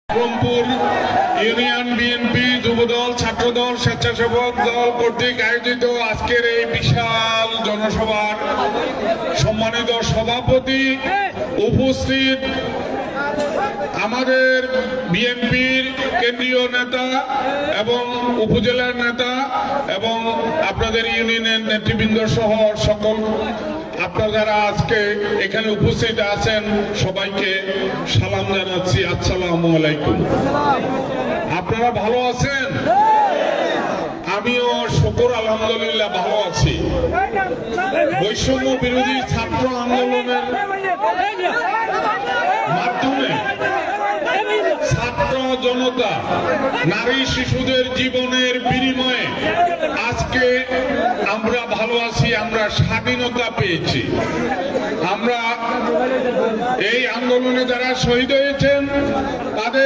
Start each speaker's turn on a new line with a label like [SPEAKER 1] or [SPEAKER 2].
[SPEAKER 1] Rangpur union BNP Jubodal ছাত্রদল স্বেচ্ছাসেবক দল কর্তৃক আয়োজিত আজকের এই বিশাল জনসভার সম্মানিত সভাপতি, উপস্থিত আমাদের বিএনপির কেন্দ্রীয় নেতা এবং উপজেলার নেতা এবং আপনাদের ইউনিয়নের নেতৃবৃন্দ সহ সকল আপনারা যারা আজকে এখানে উপস্থিত আছেন সবাইকে সালাম জানাচ্ছি। আসসালামু আলাইকুম। আপনারা ভালো আছেন? আমিও শুকর আলহামদুলিল্লাহ ভালো আছি। বৈষম্য বিরোধী ছাত্র আন্দোলনের মাধ্যমে ছাত্র জনতা, নারী শিশুদের জীবনের বিনিময়ে আজকে আমরা ভালো আছি, আমরা স্বাধীনতা পেয়েছি। আমরা এই আন্দোলনে যারা শহীদ হয়েছেন তাদের